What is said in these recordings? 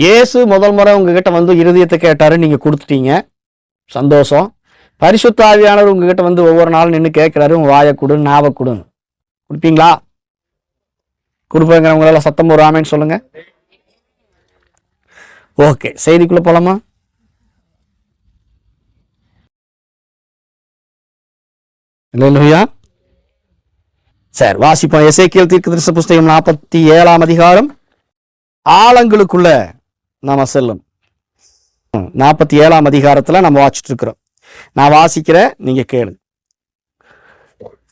இயேசு முதல் முறை உங்ககிட்ட வந்து இருதயத்தை கேட்டாரு, நீங்க கொடுத்துட்டீங்க, சந்தோஷம். பரிசுத்த ஆவியானவர் உங்ககிட்ட வந்து ஒவ்வொரு நாளும் நின்று கேட்கிறாரு, உங்க வாயை கொடு, நாவை கொடுன்னு. கொடுப்பீங்களா? கொடுப்பேங்கிறவங்களால சத்தம் ஒரு ஆமேன்னு சொல்லுங்க. ஓகே, செய்திக்குள்ள போலாமா? இல்லையா? சரி, வாசிப்போம். எசேக்கியேல் தீர்க்கதரிசி புஸ்தகம் 47ஆம் அதிகாரம். ஆழங்களுக்குள்ள நாம செல்லும். 47ஆம் அதிகாரத்துல நம்ம வாசிச்சுட்டு இருக்கிறோம். நான் வாசிக்கிறேன், நீங்க கேளு,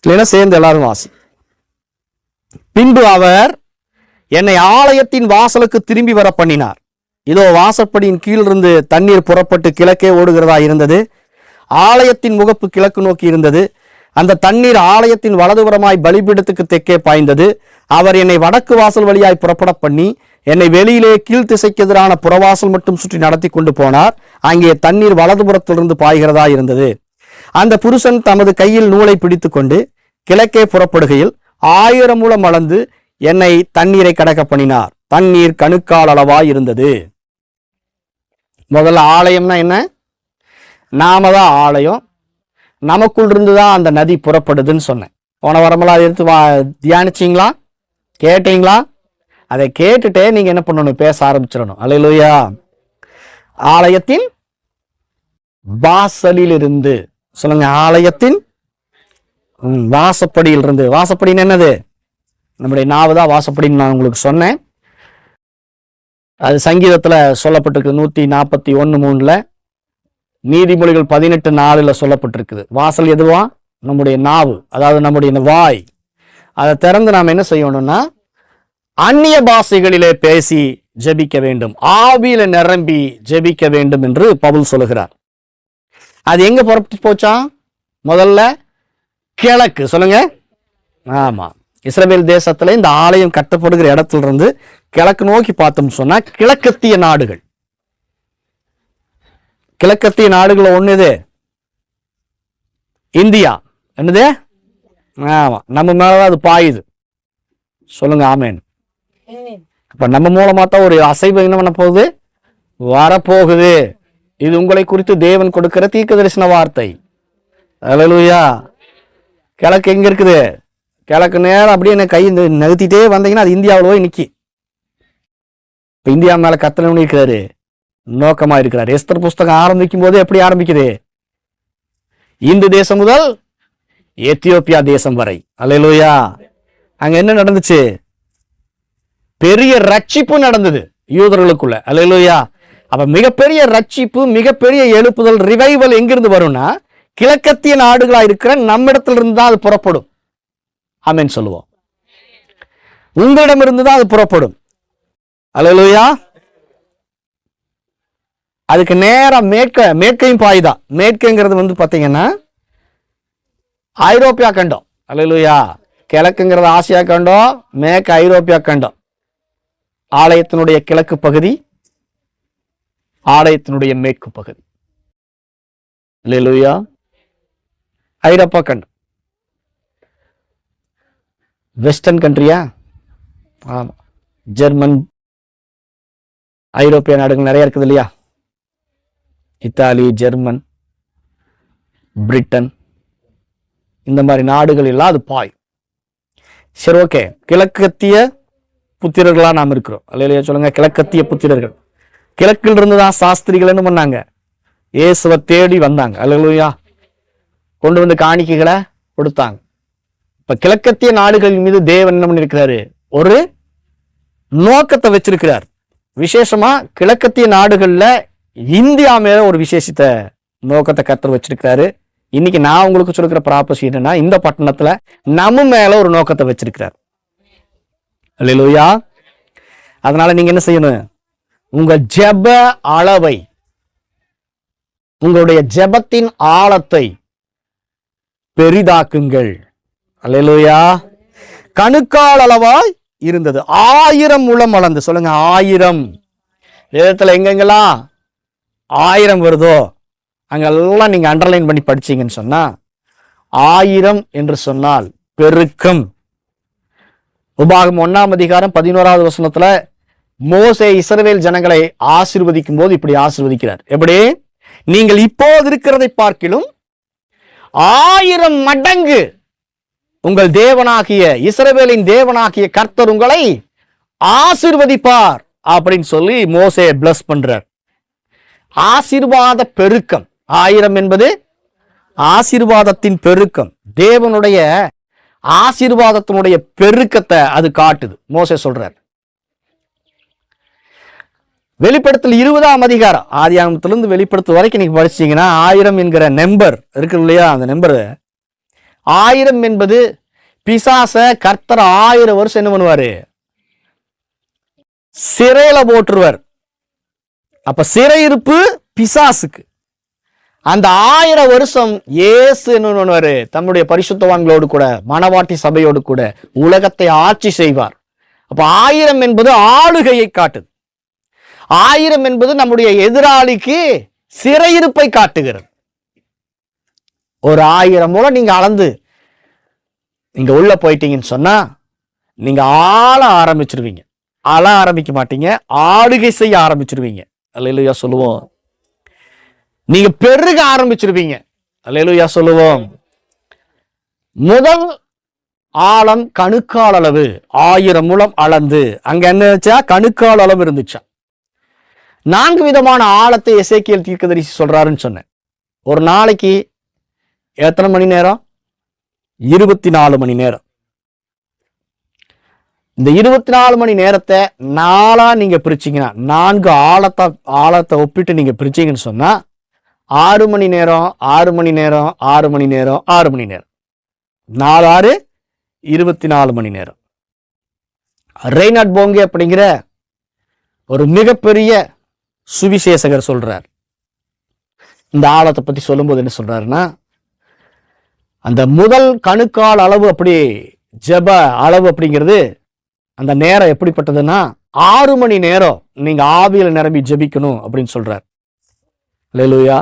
இல்லைன்னா சேர்ந்து எல்லாரும் வாசி. பின்பு அவர் என்னை ஆலயத்தின் வாசலுக்கு திரும்பி வர பண்ணினார். இதோ வாசற்படியின் கீழிருந்து தண்ணீர் புறப்பட்டு கிழக்கே ஓடுகிறதா இருந்தது. ஆலயத்தின் முகப்பு கிழக்கு நோக்கி இருந்தது. அந்த தண்ணீர் ஆலயத்தின் வலதுபுறமாய் பலிபீடத்துக்கு தெற்கே பாய்ந்தது. அவர் என்னை வடக்கு வாசல் வழியாய் புறப்பட பண்ணி என்னை வெளியிலே கீழ் திசைக்கு எதிரான புறவாசல் மட்டும் சுற்றி நடத்தி கொண்டு போனார். அங்கே தண்ணீர் வலதுபுறத்திலிருந்து பாய்கிறதா இருந்தது. அந்த புருஷன் தமது கையில் நூலை பிடித்து கொண்டு கிழக்கே புறப்படுகையில் 1000 முழம் அளந்து என்னை தண்ணீரை கடக்க பண்ணினார். தண்ணீர் கணுக்கால் அளவாய் இருந்தது. முதல்ல ஆலயம்னா என்ன? நாம தான் ஆலயம். நமக்குள் இருந்துதான் அந்த நதி புறப்படுதுன்னு சொன்னேன். போன வாரமெல்லாம் எடுத்து தியானிச்சிங்களா? கேட்டீங்களா? அதை கேட்டுட்டே நீங்க என்ன பண்ணணும்? பேச ஆரம்பிச்சிடணும். அல்லேலூயா. ஆலயத்தின் வாசலில் இருந்து சொல்லுங்க. ஆலயத்தின் வாசப்படியில் இருந்து. வாசப்படின்னு என்னது? நம்முடைய நாவு தான் வாசப்படின்னு நான் உங்களுக்கு சொன்னேன். அது சங்கீதத்துல சொல்லப்பட்டிருக்கு 141:3. நீதிமொழிகள் 18:4 சொல்லப்பட்டிருக்குது. வாசல் எதுவா? நம்முடைய நாவு, அதாவது நம்முடைய வாய். அதை திறந்து நாம் என்ன செய்யணும்னா அந்நிய பாஷைகளிலே பேசி ஜெபிக்க வேண்டும், ஆவியில நிரம்பி ஜெபிக்க வேண்டும் என்று பவுல் சொல்லுகிறார். அது எங்க புறப்பட்டு போச்சா? முதல்ல கிழக்கு. சொல்லுங்க. ஆமா, இஸ்ரவேல் தேசத்துல இந்த ஆலயம் கட்டப்படுகிற இடத்துல இருந்து கிழக்கு நோக்கி பார்த்தோம் சொன்னா கிழக்கத்திய நாடுகள். கிழக்கத்திய நாடுகள் ஒண்ணு இது இந்தியா. என்னது? ஆமா, நம்ம மேலதான் அது பாயுது. சொல்லுங்க ஆமேன். இப்ப நம்ம மூலமா தான் ஒரு அசைவு என்ன பண்ண போகுது? வரப்போகுது. இது உங்களை குறித்து தேவன் கொடுக்கிற தீர்க்க தரிசன வார்த்தை. அல்லேலூயா. கிழக்கு எங்க இருக்குது? கிழக்கு நேரம் அப்படியே என்ன கை நகர்த்திட்டே வந்தீங்கன்னா அது இந்தியாவில் போய் நிக்கி. இப்ப இந்தியா மேல கத்தனை இருக்கிறாரு, நோக்கமா இருக்கிறார். எஸ்தர் புஸ்தகம் ஆரம்பிக்கும் போது எப்படி ஆரம்பிக்குது? இந்து தேசம் முதல் எத்தியோப்பியா தேசம் வரை. அல்லேலூயா. அங்க என்ன நடந்துச்சு? பெரிய ரட்சிப்பு நடந்தது யூதர்களுக்குள்ள. அல்லேலூயா. அப்ப மிகப்பெரிய ரட்சிப்பு, மிகப்பெரிய எழுப்புதல், ரிவைவல் எங்கிருந்து வரும்னா கிழக்கத்திய நாடுகளா இருக்கிற நம்மிடத்துல இருந்து தான் அது புறப்படும். ஆமென் சொல்லுவோம். உங்களிடமிருந்து தான் அது புறப்படும். அல்லேலூயா. அதுக்கு நேரம் மேற்கையும் பாய்தான். மேற்குங்கிறது வந்து பாத்தீங்கன்னா ஐரோப்பியா கண்டம். அல்லேலூயா. கிழக்குங்கிறது ஆசியா கண்டம், மேற்கு ஐரோப்பியா கண்டம். ஆலயத்தினுடைய கிழக்கு பகுதி, ஆலயத்தினுடைய மேற்கு பகுதி. அல்லேலூயா. ஐரோப்பா கண்டம். வெஸ்டர்ன் கண்ட்ரியா? ஆமா, ஜெர்மன், ஐரோப்பிய நாடுகள் நிறைய இருக்குது இல்லையா? இத்தாலி, ஜெர்மன், பிரிட்டன், இந்த மாதிரி நாடுகள் எல்லாம் அது பாய். சரி, ஓகே. கிழக்கத்திய புத்திரர்களா நாம் இருக்கிறோம். அல்லேலூயா. சொல்லுங்க. கிழக்கத்திய புத்திரர்கள். கிழக்கில் இருந்துதான் சாஸ்திரிகள் என்ன பண்ணாங்க? இயேசுவை தேடி வந்தாங்க. அல்லேலூயா. கொண்டு வந்து காணிக்கைகளை கொடுத்தாங்க. இப்ப கிழக்கத்திய நாடுகளின் மீது தேவன் என்ன பண்ணிருக்கிறாரு? ஒரு நோக்கத்தை வச்சிருக்கிறார். விசேஷமா கிழக்கத்திய நாடுகள்ல இந்தியா மேல ஒரு விசேஷித்த நோக்கத்தை கர்த்தர் வச்சிருக்கிறாரு. இன்னைக்கு நான் உங்களுக்கு சொல்லுகிற ப்ராப்பர்ட்டி என்னன்னா, இந்த பட்டணத்துல நம்ம மேல ஒரு நோக்கத்தை வச்சிருக்கிறார். அல்லேலூயா. அதனால நீங்க என்ன செய்யணும்? உங்க ஜெப அளவை, உங்களுடைய ஜெபத்தின் ஆழத்தை பெரிதாக்குங்கள். அல்லேலூயா. கணுக்கால் அளவாய் இருந்தது. 1000 முழம் அளந்து. சொல்லுங்க 1000. வேதத்துல எங்கெங்கெல்லாம் 1000 வருதோ அங்கெல்லாம் நீங்க அண்டர்லைன் பண்ணி படிச்சீங்கன்னு சொன்னா 1000 என்று சொன்னால் பெருக்கம். உபாகம் 1ஆம் அதிகாரம் 11வது வசனத்துல மோசே இஸ்ரவேல் ஜனங்களை ஆசீர்வதிக்கும் போது இப்படி ஆசீர்வதிக்கிறார். எப்படி? நீங்கள் இப்போது இருக்கிறதை பார்க்கிலும் 1000 மடங்கு உங்கள் தேவனாகிய இஸ்ரவேலின் தேவனாகிய கர்த்தர் உங்களை ஆசீர்வதிப்பார் அப்படின்னு சொல்லி மோசே பிளஸ் பண்றார். ஆசீர்வாத பெருக்கம். 1000 என்பது ஆசீர்வாதத்தின் பெருக்கம். தேவனுடைய ஆசீர்வாதத்தினுடைய பெருக்கத்தை அது காட்டுது. மோசே சொல்றார். வெளிப்படுத்தல் 20ஆம் அதிகாரம், ஆதியாகமத்திலிருந்து வெளிப்படுத்தல் வரைக்கும் நீங்க படிச்சீங்கன்னா 1000 என்கிற நம்பர் இருக்கு இல்லையா? அந்த நம்பர் 1000 என்பது பிசாச கர்த்தர் 1000 வருஷம் என்ன பண்ணுவாரு? சிறையில போட்டுருவார். அப்ப சிறையிருப்பு பிசாசுக்கு. அந்த 1000 வருஷம் இயேசு என்ன பண்ணுவாரு? தம்முடைய பரிசுத்தவான்களோடு கூட மணவாட்டி சபையோடு கூட உலகத்தை ஆட்சி செய்வார். அப்ப 1000 என்பது ஆளுகையை காட்டுது. 1000 என்பது நம்முடைய எதிராளிக்கு சிறையிருப்பை காட்டுகிறது. ஒரு 1000 முறை நீங்க அளந்து நீங்க உள்ள போயிட்டீங்கன்னு சொன்னா நீங்க ஆள ஆரம்பிச்சிருவீங்க. அழ ஆரம்பிக்க மாட்டீங்க, ஆளுகை செய்ய ஆரம்பிச்சிருவீங்க. அல்லேலூயா சொல்லுவோம். நீங்க பெருக ஆரம்பிச்சிருவீங்க. அல்லேலூயா சொல்லுவோம். முதல் ஆழம் கணுக்கால் அளவு, 1000 முழம் அளந்து. அங்க என்ன கணுக்கால் அளவு இருந்துச்சா? 4 விதமான ஆழத்தை எசேக்கியேல் தீர்க்கதரிசி சொல்றாருன்னு சொன்னேன். ஒரு நாளைக்கு எத்தனை மணி நேரம்? 24 மணி நேரம். இந்த 24 மணி நேரத்தை 4ஆ நீங்க பிரிச்சீங்கன்னா, 4 ஆழத்தை ஒப்பிட்டு நீங்க பிரிச்சீங்கன்னு சொன்னா 6 மணி நேரம், 6 மணி நேரம், 6 மணி நேரம், 6 மணி நேரம், 4 6 24 மணி நேரம். ரெய்னார்ட் போங்கே அப்படிங்கிற ஒரு மிகப்பெரிய சுவிசேஷகர் சொல்றார். இந்த ஆழத்தை பத்தி சொல்லும்போது என்ன சொல்றாருன்னா, அந்த முதல் கணுக்கால் அளவு அப்படி ஜெப அளவு அப்படிங்கிறது அந்த நேரம் எப்படிப்பட்டதுன்னா 6 மணி நேரம் நீங்க ஆவியில நிரம்பி ஜெபிக்கணும் அப்படின்னு சொல்றார். அல்லேலூயா.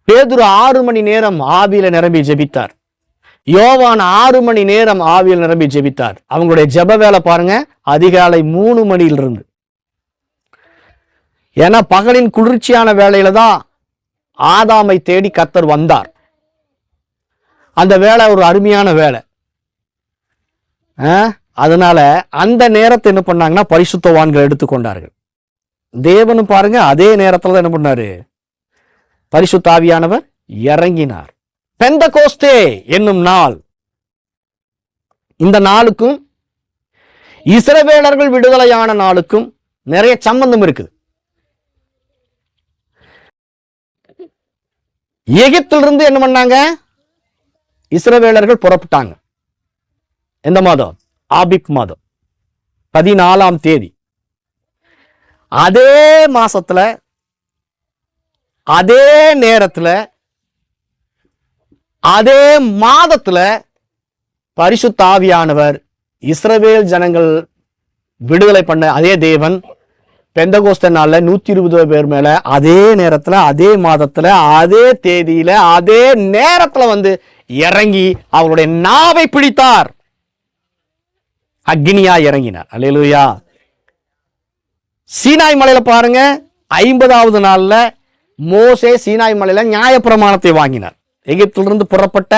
பேதுரு 6 மணி நேரம் ஆவியில நிரம்பி ஜெபித்தார். யோவான் 6 மணி நேரம் ஆவியில் நிரம்பி ஜெபித்தார். அவங்களுடைய ஜெப வேலை பாருங்க, அதிகாலை 3 மணியிலிருந்து. ஏன்னா பகலின் குளிர்ச்சியான வேலையில தான் ஆதாமை தேடி கர்த்தர் வந்தார். அந்த வேலை ஒரு அருமையான வேலை. அதனால அந்த நேரத்தை என்ன பண்ணாங்கன்னா பரிசுத்தவான்கள் எடுத்துக்கொண்டார்கள். தேவனும் பாருங்க அதே நேரத்துல தான் என்ன பண்ணாரு? பரிசுத்த ஆவியானவர் இறங்கினார். பெந்தகோஸ்தே என்னும் நாள், இந்த நாளுக்கும் இஸ்ரவேலர்கள் விடுதலையான நாளுக்கும் நிறைய சம்பந்தம் இருக்குது. எகிப்திலிருந்து என்ன பண்ணாங்க? இஸ்ரவேலர்கள் புறப்பட்டாங்க. எந்த மாதம்? ஆபிப் மாதம் 14ஆம் தேதி. அதே மாசத்துல அதே நேரத்துல அதே மாதத்துல பரிசுத்த ஆவியானவர் இஸ்ரவேல் ஜனங்கள் விடுதலை பண்ண அதே தேவன் பெந்தகோஸ்தே நாள்ல 120 பேர் மேல அதே நேரத்துல அதே மாதத்துல அதே தேதியில அதே நேரத்துல வந்து இறங்கி அவருடைய நாவை பிடித்தார். அக்னியா இறங்கினார். அல்லேலூயா. சீனாய் மலையில பாருங்க, 50வது நாள்ல மோசே சீனாய் மலையில நியாயப்பிரமாணத்தை வாங்கினார். எகிப்திலிருந்து புறப்பட்ட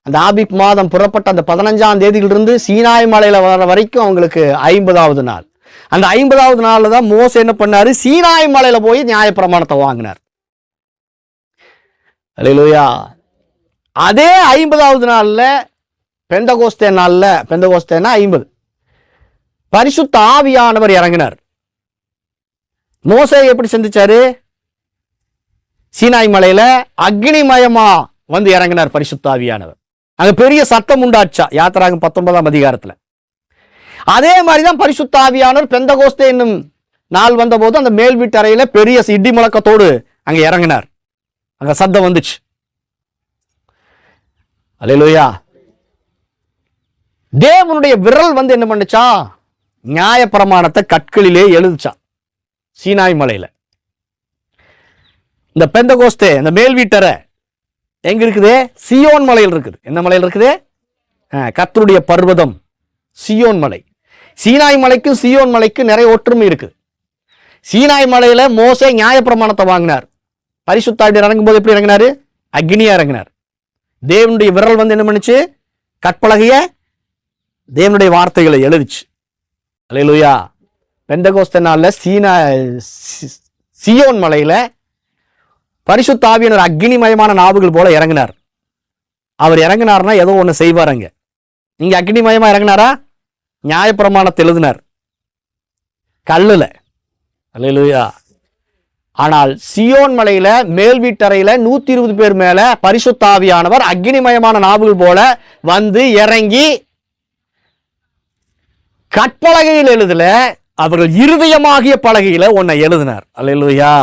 அந்த ஆபிப் மாதம் புறப்பட்ட அந்த 15ஆம் தேதியிலிருந்து சீனாய் மலையில வர வரைக்கும் அவங்களுக்கு 50வது நாள். அந்த 50வது நாள்ல தான் மோசே என்ன பண்ணாரு? சீனாய் மலையில போய் நியாயப்பிரமாணத்தை வாங்கினார். அல்லேலூயா. அதே 50வது நாள்ல பெந்தகோஸ்தே நாள்ல, பெந்தகோஸ்தேனா 50, பரிசுத்த ஆவியானவர் இறங்கினார். மோசே எப்படி சந்திச்சாரு? சீனாய் மலையில அக்னிமயமா வந்து இறங்கினார் பரிசுத்த ஆவியானவர். அங்க பெரிய சத்தம் உண்டாச்சா யாத்திராகம் 19ஆம் அதிகாரத்துல. அதே மாதிரிதான் பரிசுத்த ஆவியானவர் பெந்தகோஸ்தே என்னும் நாள் வந்த போது அந்த மேல் வீட்டு அறையில பெரிய இடி முழக்கத்தோடு அங்க இறங்கினார். அங்க சத்தம் வந்துச்சு. அல்லேலூயா. தேவனுடைய விரல் வந்து என்ன பண்ணுச்சா? நியாயப்பிரமாணத்தை கற்களிலே எழுதுச்சா சீனாய் மலையில. இந்த பெந்தகோஸ்தே இந்த மேல் வீட்டறை எங்க இருக்குது? சியோன் மலையில் இருக்குது. என்ன மலையில் இருக்குது? கர்த்தருடைய பர்வதம் சியோன் மலை. சீனாய் மலைக்கும் சீயோன் மலைக்கும் நிறைய ஒற்றுமை இருக்குது. சீனாய் மலையில மோசே நியாயப்பிரமாணத்தை வாங்கினார். பரிசுத்த ஆவியானவர் இறங்கும் போது எப்படி இறங்கினாரு? அக்னியா இறங்கினார். தேவனுடைய விரல் என்ன பண்ணுச்சு? கற்பலகைய தேவனுடைய வார்த்தைகளை எழுதிச்சு. அல்லேலூயா. பெந்தகோஸ்தே நாள்ல சீயோன் மலையில பரிசுத்த ஆவியானவர் அக்னிமயமான நாவுகள் போல இறங்கினார். அவர் இறங்கினார்னா ஏதோ ஒண்ணு செய்வாருங்க. நீங்க அக்னிமயமா இறங்கினாரா? நியாயப்பிரமாணத்தை எழுதினார் கல்லுல. அல்லேலூயா. ஆனால் சியோன் மலையில மேல் வீட்டறையில 120 பேர் மேல பரிசுத்த ஆவியானவர் அக்னிமயமான நாவுகள் போல வந்து இறங்கி கற்பலகையில் எழுதல, அவர்கள் இருதயமாகிய பலகையில ஒன்னை எழுதினார். அல்லேலூயா.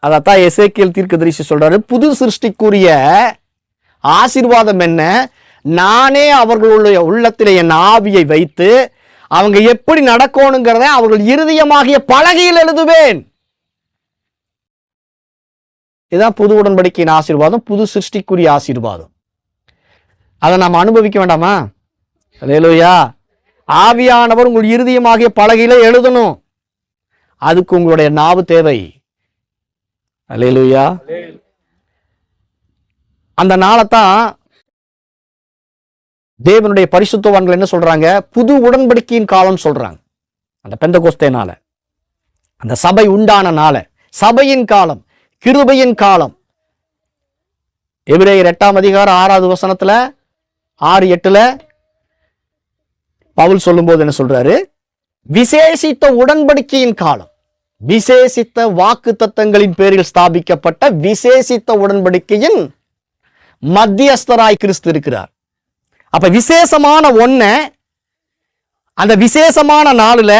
அதத்தான் எசேக்கியேல் தீர்க்கதரிசி சொல்றாரு, புது சிருஷ்டிக்குரிய ஆசீர்வாதம் என்ன? நானே அவர்களுடைய உள்ளத்திலே என் ஆவியை வைத்து அவங்க எப்படி நடக்கணுங்கிறத அவர்கள் இருதயமாகிய பலகையில் எழுதுவேன். இதுதான் புது உடன்படிக்கையின் ஆசீர்வாதம், புது சிருஷ்டிக்குரிய ஆசீர்வாதம். அதை நாம் அனுபவிக்க வேண்டாமா? அல்லேலூயா. ஆவியானவர் உங்கள் இருதயமாகிய பலகையில எழுதணும். அதுக்கு உங்களுடைய நாவு தேவை. அல்லேலூயா. அந்த நாளைத்தான் தேவனுடைய பரிசுத்தவான்கள் என்ன சொல்றாங்க? புது உடன்படிக்கையின் காலம் சொல்றாங்க. அந்த பெந்தகோஸ்தே நாள, அந்த சபை உண்டான நாள, சபையின் காலம், கிருபையின் காலம். எபிரேயர் 8ஆம் அதிகாரம் 6வது வசனத்துல 6:8 பவுல் சொல்லும் போது என்ன சொல்றாரு? விசேஷித்த உடன்படிக்கையின் காலம், விசேஷித்த வாக்கு தத்தங்களின் பேரில் ஸ்தாபிக்கப்பட்ட விசேஷித்த உடன்படிக்கையின் மத்தியஸ்தராய் கிறிஸ்து இருக்கிறார். அப்ப விசேஷமான ஒன்ன அந்த விசேஷமான நாளுல,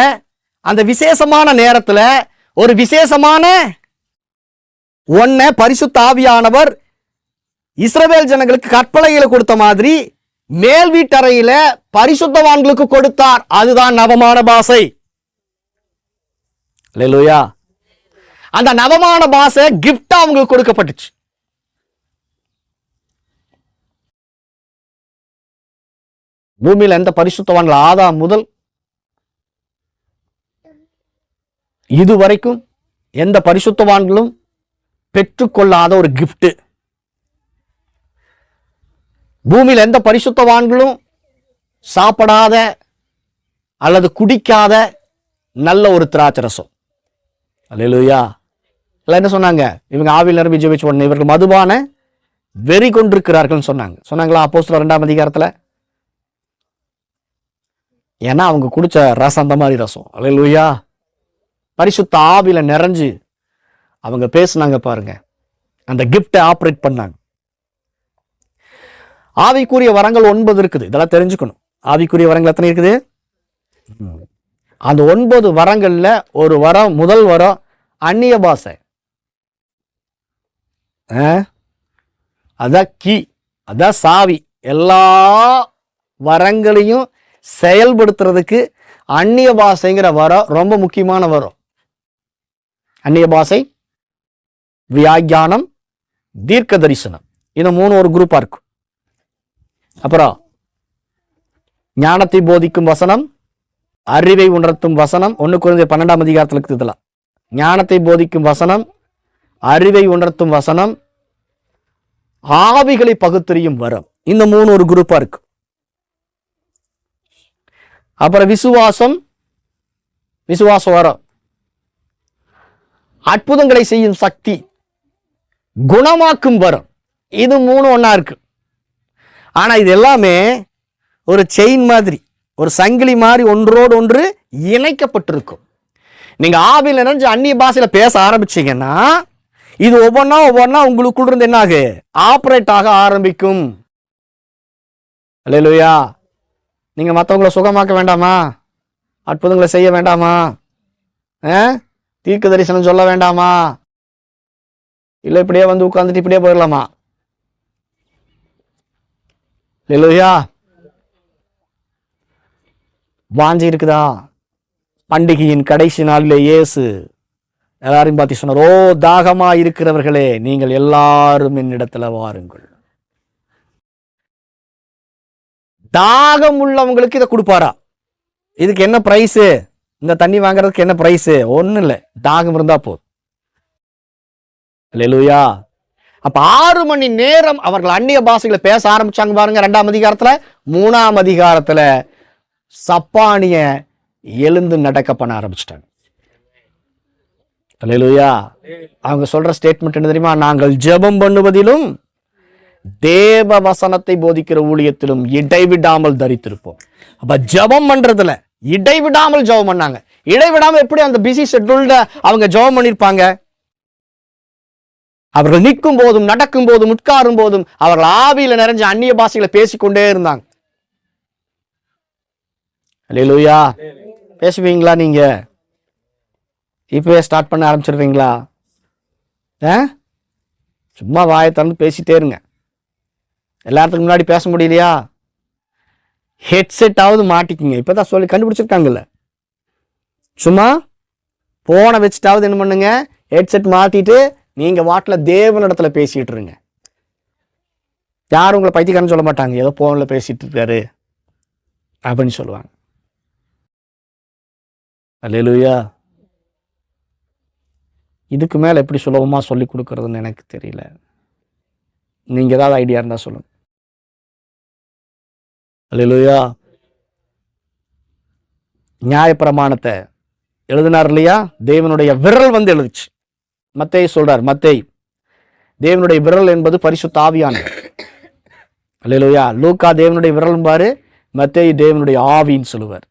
அந்த விசேஷமான நேரத்துல ஒரு விசேஷமான ஒன்ன பரிசுத்த ஆவியானவர் இஸ்ரவேல் ஜனங்களுக்கு கற்பலகையில கொடுத்த மாதிரி மேல் வீட்டறையில பரிசுத்தவான்களுக்கு கொடுத்தார். அதுதான் நவமான பாஷை. அல்லேலூயா. அந்த நவமான பாஷை கிஃப்டா அவங்களுக்கு கொடுக்கப்பட்டுச்சு. பூமியில எந்த பரிசுத்தவான்கள் ஆதாம் முதல் இதுவரைக்கும் எந்த பரிசுத்தவான்களும் பெற்றுக்கொள்ளாத ஒரு கிஃப்ட். பூமியில் எந்த பரிசுத்தவான்களும் சாப்பிடாத அல்லது குடிக்காத நல்ல ஒரு திராட்சரசம். அல்லேலூயா. எல்லாம் என்ன சொன்னாங்க? இவங்க ஆவியில் நிரம்பி ஜெபிச்ச உடனே இவர்கள் மதுபான வெறி கொண்டிருக்கிறார்கள் சொன்னாங்களா அப்போஸ்தலர் 2ஆம் அதிகாரத்துல? ஏன்னா அவங்க குடிச்ச ரசம் அந்த மாதிரி ரசம். அல்லேலூயா. பரிசுத்த ஆவியில நிறைஞ்சு அவங்க பேசுனாங்க பாருங்க, அந்த கிஃப்டை ஆப்ரேட் பண்ணாங்க. ஆவிக்குரிய வரங்கள் 9 இருக்குது. இதெல்லாம் தெரிஞ்சுக்கணும். ஆவிக்குரிய வரங்கள் எத்தனை இருக்குது? அந்த 9 வரங்கள்ல ஒரு வரம், முதல் வரம் அந்நிய பாஷை. அதான் கீ, அதான் சாவி. எல்லா வரங்களையும் செயல்படுத்துறதுக்கு அந்நிய பாஷைங்கிற வரம் ரொம்ப முக்கியமான வரம். அந்நிய பாஷை, வியாக்கியானம், தீர்க்க தரிசனம். இந்த 3 ஒரு குரூப்பா இருக்கும். அப்புறம் ஞானத்தை போதிக்கும் வசனம், அறிவை உணர்த்தும் வசனம். 1 கொரிந்தியர் 12ஆம் அதிகாரத்தில் இருக்குது. இதெல்லாம் ஞானத்தை போதிக்கும் வசனம், அறிவை உணர்த்தும் வசனம், ஆவிகளை பகுத்தறியும் வரம். இந்த 3 ஒரு குரூப்பா இருக்கு. அப்புறம் விசுவாசம் வரம், அற்புதங்களை செய்யும் சக்தி, குணமாக்கும் வரம். இது 3 ஒண்ணா இருக்கு. ஆனா இது எல்லாமே ஒரு செயின் மாதிரி, ஒரு சங்கிலி மாதிரி ஒன்றோடு ஒன்று இணைக்கப்பட்டிருக்கும். நீங்க ஆவியில் நிறைஞ்சு அந்நிய பாஷையில பேச ஆரம்பிச்சீங்கன்னா இது ஒவ்வொன்னா உங்களுக்குள்ள இருந்து என்ன ஆகு? ஆப்ரேட் ஆக ஆரம்பிக்கும். அல்லேலூயா. நீங்க மற்றவங்களை சுகமாக்க வேண்டாமா? அற்புதங்களை செய்ய வேண்டாமா? தீர்க்க தரிசனம் சொல்ல வேண்டாமா? இல்ல இப்படியே வந்து உட்கார்ந்துட்டு இப்படியே போயிடலாமா? அல்லேலூயா. வாஞ்சி இருக்குதா? பண்டிகையின் கடைசி நாளிலே இயேசு எல்லாரையும் பார்த்து சொன்னார், ஓ தாகமா இருக்கிறவர்களே, நீங்கள் எல்லாரும் என்னிடத்துல வாருங்கள். தாகம் உள்ளவங்களுக்கு இதை கொடுப்பாரா? இதுக்கு என்ன பிரைஸு? இந்த தண்ணி வாங்குறதுக்கு என்ன பிரைஸு? ஒன்றும் இல்லை, தாகம் இருந்தா போதும். அல்லேலூயா. அப்ப 6 மணி நேரம் அவர்கள் அந்நிய பாஷைகளை பேச ஆரம்பிச்சாங்க பாருங்க. 2ஆம் அதிகாரத்துல. 3ஆம் அதிகாரத்துல சப்பானிய எழுந்து நடக்க பண்ண ஆரம்பிச்சிட்டாங்க. அல்லேலூயா. அவங்க சொல்ற ஸ்டேட்மெண்ட் என்ன தெரியுமா? நாங்கள் ஜெபம் பண்ணுவதிலும் தேவ வசனத்தை போதிக்கிற ஊழியத்திலும் இடைவிடாமல் தரித்திருப்போம். அப்ப ஜெபம் பண்றதுல இடைவிடாமல் ஜெபம் பண்ணாங்க. இடைவிடாமல் எப்படி அந்த பிஸி ஷெட்யூல்ல அவங்க ஜெபம் பண்ணிருப்பாங்க? அவர்கள் நிற்கும் போதும் நடக்கும் போதும் உட்காரும் போதும் அவர்கள் ஆவியில நிறைஞ்ச அந்நிய பாஷைகளை பேசிக்கொண்டே இருந்தாங்க. அல்லேலூயா. பேசுவீங்களா நீங்க? இப்பவே ஸ்டார்ட் பண்ண ஆரம்பிச்சிருவீங்களா? சும்மா வாயை திறந்து பேசிட்டே இருங்க. எல்லாத்துக்கும் முன்னாடி பேச முடியலையா? ஹெட்செட்டாவது மாட்டிக்குங்க. இப்பதான் சொல்லி கண்டுபிடிச்சிருக்காங்கல்ல. சும்மா போனை வச்சுட்டாவது என்ன பண்ணுங்க, ஹெட்செட் மாட்டிட்டு நீங்க வாட்டில தேவனிடத்துல பேசிட்டு இருங்க. யாரும் உங்களை பைத்தியக்காரன்னு சொல்ல மாட்டாங்க. ஏதோ போன்ல பேசிட்டு இருக்காரு அப்படின்னு சொல்லுவாங்க. அல்லேலூயா. இதுக்கு மேல எப்படி சுலபமா சொல்லி கொடுக்கறதுன்னு எனக்கு தெரியல. நீங்க ஏதாவது ஐடியா இருந்தா சொல்லுங்க. அல்லேலூயா. நியாயப்பிரமாணத்தை எழுதினார் இல்லையா? தேவனுடைய விரல் வந்து எழுதுச்சு. மத்தேயு சொல்றார், மத்தேயு தேவனுடைய விரல் என்பது பரிசுத்த ஆவியானவர். அல்லேலூயா. லூக்கா தேவனுடைய விரல் பாரு, மத்தேயு தேவனுடைய ஆவின்னு சொல்லுவார்.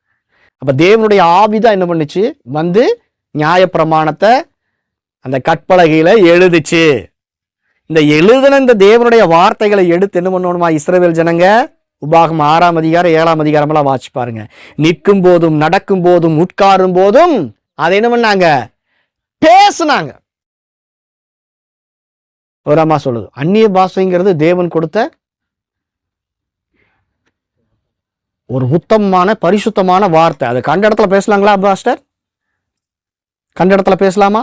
அப்ப தேவனுடைய ஆவிதான் என்ன பண்ணுச்சு? வந்து நியாயப்பிரமாணத்தை அந்த கற்பலகையில எழுதுச்சு. இந்த எழுதின இந்த தேவனுடைய வார்த்தைகளை எடுத்து என்ன பண்ணணுமா இஸ்ரவேல் ஜனங்க? உபாகம் 6ஆம் அதிகாரம் 7ஆம் அதிகாரம் எல்லாம் வாசிச்சு பாருங்க. நிற்கும் போதும் நடக்கும் போதும் உட்காரும் போதும் அதை என்ன பண்ணாங்க? பேசுனாங்க. ஒரு அம்மா சொல்லுது, அந்நிய பாஷைங்கிறது தேவன் கொடுத்த ஒரு உத்தமமான பரிசுத்தமான வார்த்தை. அது கண்ட இடத்துல பேசலாங்களா பாஸ்டர்? கண்ட இடத்துல பேசலாமா?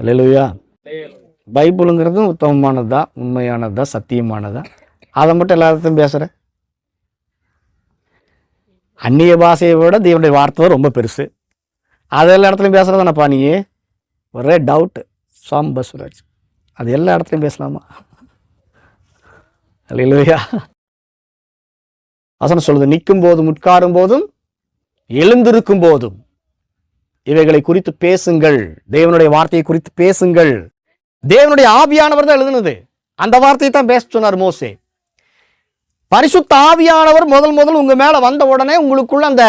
அல்லேலூயா. பைபிளுங்கிறது உத்தமமானதா, உண்மையானதா, சத்தியமானதா? அதை மட்டும் எல்லாத்தையும் பேசுற. அந்நிய பாஷையை விட தேவனுடைய வார்த்தை ரொம்ப பெருசு. அது எல்லா இடத்துலையும் பேசுறதானப்பா நீ? ஒரே டவுட். சாம்பசுராஜ் அது எல்லா இடத்துலையும் பேசலாமா? அல்லேலூயா. வசனம் சொல்லுது, நிற்கும் போதும் உட்காரும் போதும் எழுந்திருக்கும் போதும் இவைகளை குறித்து பேசுங்கள். தேவனுடைய வார்த்தையை குறித்து பேசுங்கள். தேவனுடைய ஆவியானவர் தான் எழுதுனது. அந்த வார்த்தையை தான் பேச சொன்னார் மோசே. பரிசுத்த ஆவியானவர் முதல் உங்க மேல வந்த உடனே உங்களுக்குள்ள அந்த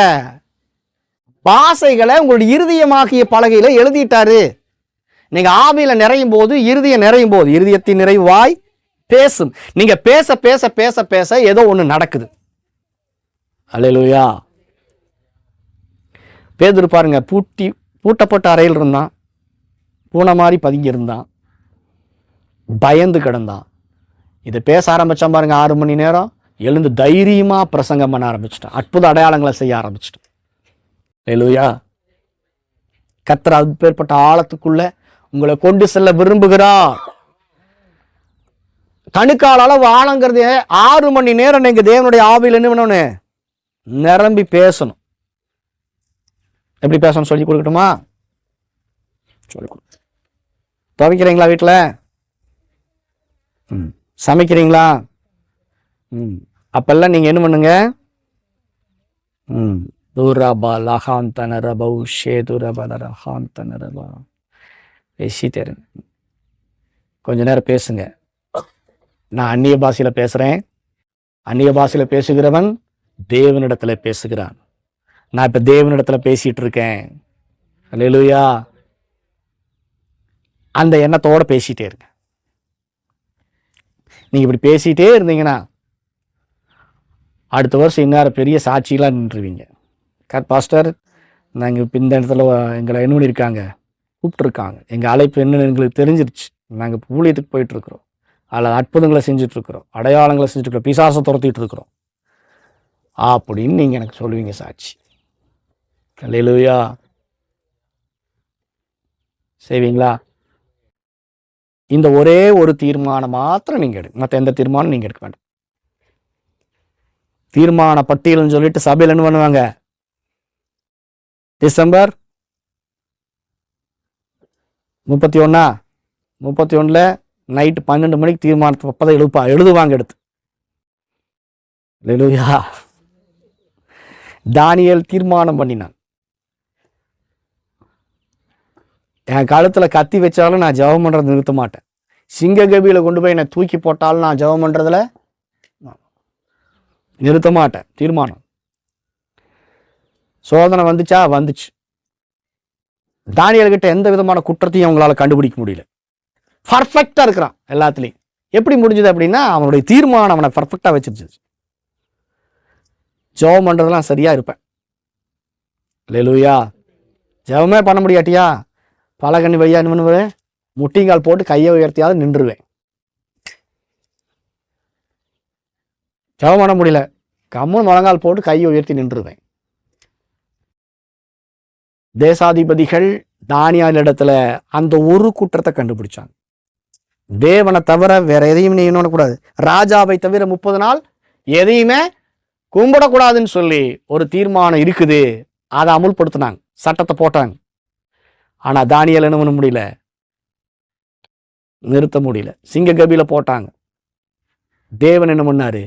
பாசைகளை உங்களுடைய இருதயமாகிய பலகையில எழுதிட்டாரு. நீங்க ஆவியில நிறையும் போது, இருதயம் நிறையும் போது, இருதயத்தின் நிறைவு வாய் பேசும். நீங்க பேச பேச பேச பேச ஏதோ ஒண்ணு நடக்குது. அல்லேலூயா. பேதுரு பாருங்க, பூட்டப்பட்ட அறையில் இருந்தான், பூனை மாதிரி பதுங்கி இருந்தான், பயந்து கிடந்தான். இதை பேச ஆரம்பிச்சான் பாருங்க. 6 மணி நேரம் எழுந்து தைரியமா பிரசங்கம் பண்ண ஆரம்பிச்சிட்டான். அற்புத அடையாளங்களை செய்ய ஆரம்பிச்சிட்டான். அல்லேலூயா. கர்த்தர் அப்பேற்பட்ட ஆழத்துக்குள்ள உங்களை கொண்டு செல்ல விரும்புகிறார். கணுக்கால் அளவு ஆழங்கிறது 6 மணி நேரம் நீங்க தேவனுடைய ஆவியில் என்ன பண்ணணும்? நிரம்பி பேசணும். எப்படி பேசணும் சொல்லி கொடுக்கட்டுமா? சொல்லி கொடு. துவைக்கிறீங்களா வீட்டுல? சமைக்கிறீங்களா? அப்பெல்லாம் நீங்க என்ன பண்ணுங்க? பேசிட்டே இருங்க. கொஞ்ச நேரம் பேசுங்க. நான் அந்நிய பாஷையில பேசுறேன். அந்நிய பாஷையில பேசுகிறவன் தேவனிடத்துல பேசுகிறான். நான் இப்ப தேவனிடத்துல பேசிட்டு இருக்கேன். அல்லேலூயா. அந்த எண்ணத்தோட பேசிட்டே இருங்க. நீங்க இப்படி பேசிட்டே இருந்தீங்கன்னா அடுத்த வருஷம் இன்னும் பெரிய சாட்சியெல்லாம் நின்றுவீங்க. பாஸ்டர், நாங்கள் இப்போ இந்த இடத்துல எங்களை என்ன பண்ணியிருக்காங்க, கூப்பிட்டுருக்காங்க, எங்கள் அழைப்பு என்னன்னு எங்களுக்கு தெரிஞ்சிருச்சு, நாங்கள் இப்போ ஊழியத்துக்கு போயிட்டுருக்குறோம், அதில் அற்புதங்களை செஞ்சிட்ருக்குறோம், அடையாளங்களை செஞ்சுட்ருக்குறோம், பிசாசை துரத்திட்டு இருக்கிறோம் அப்படின்னு நீங்கள் எனக்கு சொல்லுவீங்க சாட்சி. அல்லேலூயா. செய்வீங்களா? இந்த ஒரே ஒரு தீர்மானம் மாத்திரம் நீங்கள் எடுங்க. மற்ற எந்த தீர்மானம் நீங்கள் எடுக்க வேண்டாம். தீர்மான பட்டியல்னு சொல்லிட்டு சபையில் என்ன பண்ணுவாங்க, டிசம்பர் 31 நைட்டு 12 மணிக்கு தீர்மானத்தை அப்பதான் எழுதுவாங்க எடுத்து. அல்லேலூயா. தானியேல் தீர்மானம் பண்ணினான், என் கழுத்துல கத்தி வச்சாலும் நான் ஜெபம் பண்றதை நிறுத்த மாட்டேன். சிங்க கபியில கொண்டு போய் என்னை தூக்கி போட்டாலும் நான் ஜெபம் பண்றதுல நிறுத்த மாட்டேன். தீர்மானம். சோதனை வந்துச்சு. தானியேல் கிட்ட எந்த விதமான குற்றத்தையும் அவங்களால கண்டுபிடிக்க முடியல. பர்ஃபெக்டா இருக்கிறான் எல்லாத்துலயும். எப்படி முடிஞ்சது அப்படின்னா அவனுடைய தீர்மானம் அவனை பர்ஃபெக்டா வச்சிருச்சு. ஜெபம் பண்றதெல்லாம் சரியா இருப்பேன். அல்லேலூயா. ஜெபமே பண்ண முடியாட்டியா பலகண்ணி வழியா என்ன பண்ணுவேன், முட்டிங்கால் போட்டு கையை உயர்த்தியாவது நின்றுவேன். ஜெபம் பண்ண முடியல, கம்முன்னு முழங்கால் போட்டு கையை உயர்த்தி நின்றுவேன். தேசாதிபதிகள் தானியேல் இடத்துல அந்த ஒரு குற்றத்தை கண்டுபிடிச்சாங்க. தேவனை தவிர வேற எதையும் நீ கூடாது, ராஜாவை தவிர 30 நாள் எதையுமே கும்பிடக்கூடாதுன்னு சொல்லி ஒரு தீர்மானம் இருக்குது. அதை அமுல்படுத்தினாங்க, சட்டத்தை போட்டாங்க. ஆனா தானியேல் என்ன பண்ண முடியல, நிறுத்த முடியல. சிங்க கபியில போட்டாங்க. தேவன் என்ன பண்ணாரு,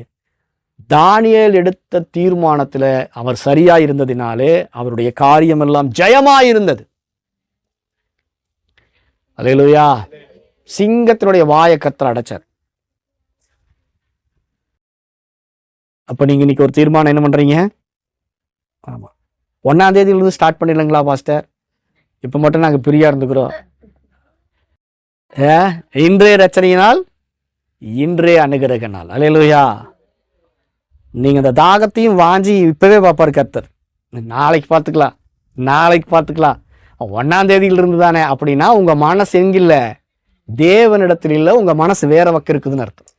தானியேல் எடுத்த தீர்மானத்துல அவர் சரியா இருந்ததினாலே அவருடைய காரியம் எல்லாம் ஜெயமாயிருந்தது. அல்லேலூயா. சிங்கத்தினுடைய வாயை கர்த்தர் அடைச்சார். அப்ப நீங்க இன்னைக்கு ஒரு தீர்மானம் என்ன பண்றீங்க, ஆமா 1ஆம் தேதியிலிருந்து ஸ்டார்ட் பண்ணிடலாங்களா பாஸ்டர், இப்ப மட்டும் நாங்க பிரியா இருந்துக்கிறோம். இன்றைய ரச்சனையினால் இன்றைய அனுகிரக நாள். அல்லேலூயா. நீங்க இந்த தாகத்தையும் வாஞ்சி இப்பவே பார்ப்பாரு கர்த்தர். நாளைக்கு பார்த்துக்கலாம் 1ஆம் தேதியிலிருந்து தானே அப்படின்னா உங்க மனசு எங்கில்ல, தேவனிடத்தில் இல்ல, உங்க மனசு வேற பக்கம் இருக்குதுன்னு அர்த்தம்.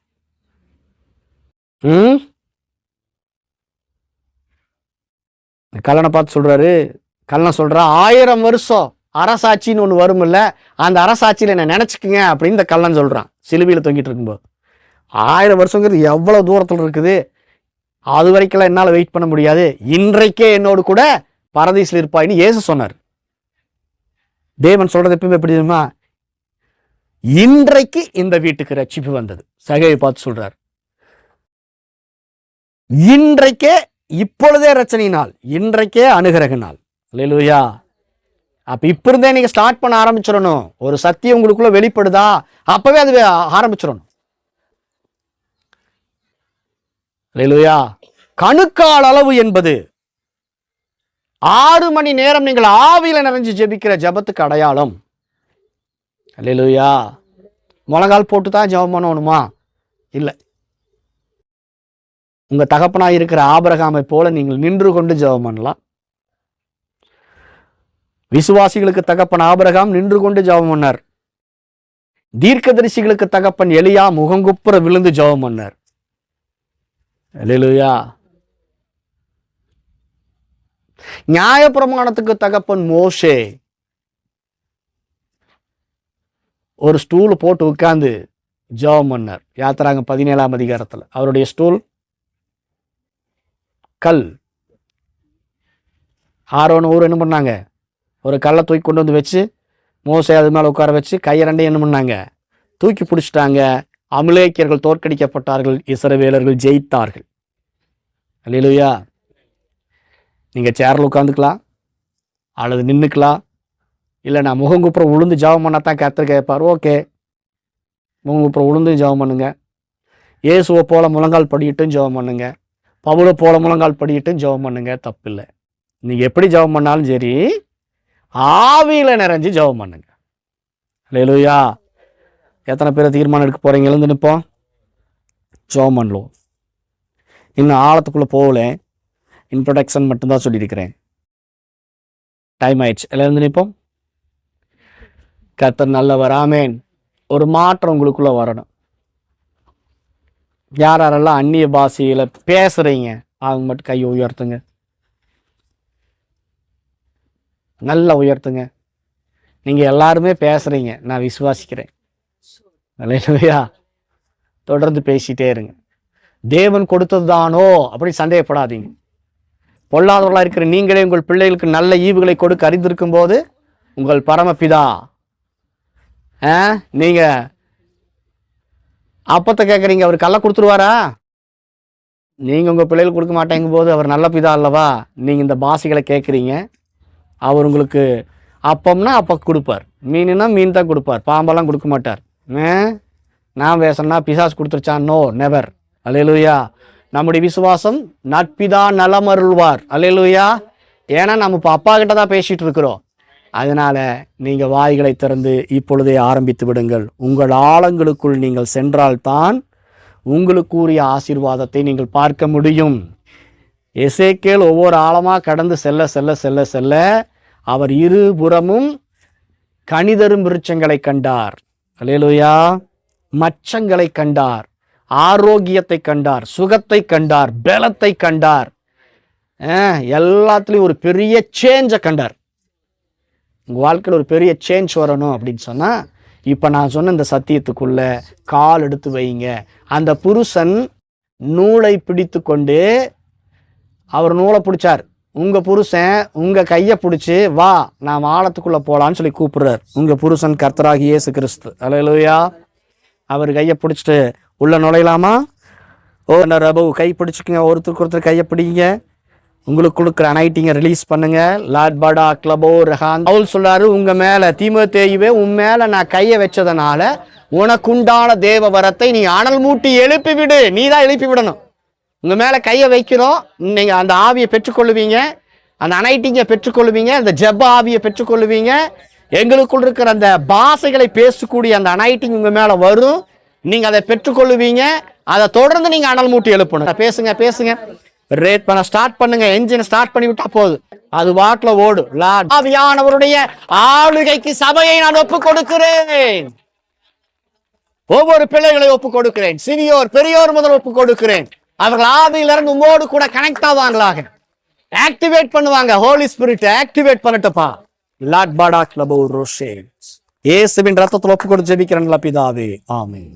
கல்லனை பார்த்து சொல்றாரு, கல்லனை சொல்றா 1000 வருஷம் அரசாட்சின்னு ஒண்ணு வரும் இல்ல, அந்த அரசாட்சியில என்ன நினைச்சுக்குங்க அப்படின்னு இந்த கல்லன் சொல்றான். சிலுவையில தொங்கிட்டு இருக்கும்போது 1000 வருஷங்கிறது எவ்வளவு தூரத்துல இருக்குது, அது வரைக்கும் என்னால வெயிட் பண்ண முடியாது, இன்றைக்கே என்னோடு கூட பரதீசில் இருப்பாயின்னு இயேசு சொன்னார். தேவன் சொல்றது எப்பவுமே எப்படி தெரியுமா, இன்றைக்கு இந்த வீட்டுக்கு ரட்சிப்பு வந்தது. சகையை பார்த்து சொல்றார், இன்றைக்கே, இப்பொழுதே ரட்சணை நாள், இன்றைக்கே அனுகிரக நாள். அல்லேலூயா. அப்ப இப்ப இருந்தே நீங்க ஸ்டார்ட் பண்ண ஆரம்பிச்சிடணும். ஒரு சத்தியம் உங்களுக்குள்ள வெளிப்படுதா, அப்பவே அது ஆரம்பிச்சிடணும். அல்லேலூயா. கணுக்கால் அளவு என்பது 6 மணி நேரம் நீங்கள் ஆவியில நிறைஞ்சு ஜெபிக்கிற ஜெபத்துக்கு அடையாளம். அல்லேலூயா. முழங்கால் போட்டு தான் ஜெபம் பண்ணணுமா? இல்லை. உங்க தகப்பனாய் இருக்கிற ஆபிரகாமை போல நீங்கள் நின்று கொண்டு ஜெபம் பண்ணலாம். விசுவாசிகளுக்கு தகப்பன் ஆபிரகாம் நின்று கொண்டு ஜெபம் பண்ணார். தீர்க்கதரிசிகளுக்கு தகப்பன் எலியா முகங்குப்புற விழுந்து ஜெபம் பண்ணார். அல்லேலூயா. நியாயப்பிரமாணத்துக்கு தகப்பன் மோசே ஒரு ஸ்டூல் போட்டு உட்கார்ந்து ஜெபம் பண்ணார். யாத்திராங்க 17ஆம் அதிகாரத்துல. அவருடைய ஸ்டூல் கல். ஆரோன் ஊர் என்ன பண்ணாங்க, ஒரு கல்லை தூக்கி கொண்டு வந்து வச்சு மோசே அது மேல உட்கார வச்சு கையரண்டையும் என்ன பண்ணாங்க, தூக்கி பிடிச்சிட்டாங்க. அமலேக்கியர்கள் தோற்கடிக்கப்பட்டார்கள், இஸ்ரவேலர்கள் ஜெயித்தார்கள். அல்லேலூயா. நீங்க சேர்ல உட்காந்துக்கலாம் அல்லது நின்றுக்கலாம், இல்லை நான் முகங்குப்புறம் உளுந்து ஜெபம் பண்ணாதான் கர்த்தர் கேட்பார். ஓகே, முகங்குப்புறம் உளுந்து ஜெபம் பண்ணுங்க. இயேசுவை போல முழங்கால் படியிட்டும் ஜெபம் பண்ணுங்க. பவுலை போல முழங்கால் படியிட்டும் ஜெபம் பண்ணுங்க, தப்பில்லை. நீங்க எப்படி ஜெபம் பண்ணாலும் சரி, ஆவியில நிறைஞ்சு ஜெபம் பண்ணுங்க. அல்லேலூயா. எத்தனை பேரை தீர்மானம் எடுக்க போறீங்க? எழுந்து நிற்போம், ஜெபம் பண்ணலாம். இன்னும் ஆழத்துக்குள்ள போகல, இன்ட்ரோடக்ஷன் மட்டும்தான் சொல்லியிருக்கிறேன். டைம் ஆயிடுச்சு. எல்லாம் எழுந்து நிற்போம். கர்த்தர் நல்லவர். ஆமேன். ஒரு மாற்றம் உங்களுக்குள்ள வரணும். யாரெல்லாம் அந்நிய பாஷையில பேசுறீங்க அவங்க மட்டும் கையை உயர்த்துங்க, நல்லா உயர்த்துங்க. நீங்க எல்லாருமே பேசுறீங்க, நான் விசுவாசிக்கிறேன். அல்லேலூயா. தொடர்ந்து பேசிட்டே இருங்க. தேவன் கொடுத்தது தானோ அப்படி சந்தேகப்படாதீங்க. பொல்லாதவர்களாக இருக்கிற நீங்களே உங்கள் பிள்ளைகளுக்கு நல்ல ஈவுகளை கொடுக்க அறிந்திருக்கும் போது உங்கள் பரமபிதா நீங்க அப்பத்தை கேட்குறீங்க, அவர் கல்லை கொடுத்துருவாரா? நீங்க உங்க பிள்ளைகளுக்கு கொடுக்க மாட்டேங்கும் போது அவர் நல்ல பிதா அல்லவா? நீங்க இந்த பாசிகளை கேட்குறீங்க, அவர் உங்களுக்கு அப்பம்னா அப்ப கொடுப்பார், மீனுன்னா மீன் தான் கொடுப்பார், பாம்பெல்லாம் கொடுக்க மாட்டார். நான் பேசணும்னா பிசாசு கொடுத்துருச்சான்? No, never. அல்லேலூயா. நம்முடைய விசுவாசம் நட்பிதா நலமருள்வார். அல்லேலூயா. ஏன்னா நம்ம இப்போ அப்பா கிட்ட தான் பேசிட்டு இருக்கிறோம். அதனால நீங்க வாய்களை திறந்து இப்பொழுதே ஆரம்பித்து விடுங்கள். உங்கள் ஆழங்களுக்குள் நீங்கள் சென்றால்தான் உங்களுக்குரிய ஆசீர்வாதத்தை நீங்கள் பார்க்க முடியும். எசேக்கியேல் ஒவ்வொரு ஆழமா கடந்து செல்ல செல்ல செல்ல செல்ல அவர் இருபுறமும் கனிதரும் விருட்சங்களை கண்டார். அல்லேலூயா. மச்சங்களை கண்டார், ஆரோக்கியத்தை கண்டார், சுகத்தை கண்டார், பலத்தை கண்டார், எல்லாத்துலேயும் ஒரு பெரிய சேஞ்சை கண்டார். உங்கள் வாழ்க்கையில் ஒரு பெரிய சேஞ்ச் வரணும் அப்படின்னு சொன்னால் இப்போ நான் சொன்ன இந்த சத்தியத்துக்குள்ள கால் எடுத்து வைங்க. அந்த புருஷன் நூலை பிடித்து கொண்டு, அவர் நூலை பிடிச்சார், உங்கள் புருஷன் உங்கள் கையை பிடிச்சி வா நான் ஆழத்துக்குள்ளே போகலான்னு சொல்லி கூப்பிடுறார். உங்கள் புருஷன் கர்த்தராகி இயேசு கிறிஸ்து. அல்லேலூயா. அவர் கையை பிடிச்சிட்டு உள்ள நுழையலாமா? ரபு கை பிடிச்சிக்கங்க, ஒருத்தருக்கு ஒருத்தர் கையை பிடிங்க, உங்களுக்கு கொடுக்குற அனைட்டிங்க ரிலீஸ் பண்ணுங்க. லார்ட் படா கிளபோ ரஹான் பவுல் சொல்றாரு, உங்க மேல தீமோத்தேயுவே உன் மேல நான் கையை வச்சதுனால உனக்குண்டான தேவ வரத்தை நீ அனல் மூட்டி எழுப்பி விடு. நீ தான் எழுப்பி விடணும். உங்க மேல கையை வைக்கிறோம், நீங்க அந்த ஆவியை பெற்றுக்கொள்ளுவீங்க, அந்த அனைட்டிங்க பெற்றுக்கொள்ளுவீங்க, அந்த ஜெப ஆவியை பெற்றுக்கொள்ளுவீங்க. எங்களுக்குள் இருக்கிற அந்த பாஷைகளை பேசக்கூடிய அந்த அனைட்டிங் உங்க மேல வரும், நீங்க அதை பெற்றுக்கொள்ளுவீங்க. அதை தொடர்ந்து நீங்க அனல் மூட்டி எழுப்பணும். பேசுங்க பேசுங்க, ரேட் பண்ண ஸ்டார்ட் பண்ணுங்க. என்ஜின் ஸ்டார்ட் பண்ணி விட்டா போதும், அது வாட்ல ஓடும். ஆவியானவருடைய ஆளுகைக்கு சபையை நான் ஒப்பு கொடுக்கிறேன். ஒவ்வொரு பிள்ளைகளை ஒப்பு கொடுக்கிறேன். சிறியோர் பெரியோர் முதல் ஒப்பு கொடுக்கிறேன். அவர்கள் ஆவியிலிருந்து உங்களோடு கூட கனெக்ட் ஆவாங்களாக, ஆக்டிவேட் பண்ணுவாங்க. ஹோலி ஸ்பிரிட் ஆக்டிவேட் பண்ணட்டப்பா. லாட் பாடா கிளபோ ரோஷே இயேசுவின் ரத்தத்தில் ஒப்பு கொடுத்து ஜெபிக்கிறேன் பிதாவே. ஆமென்.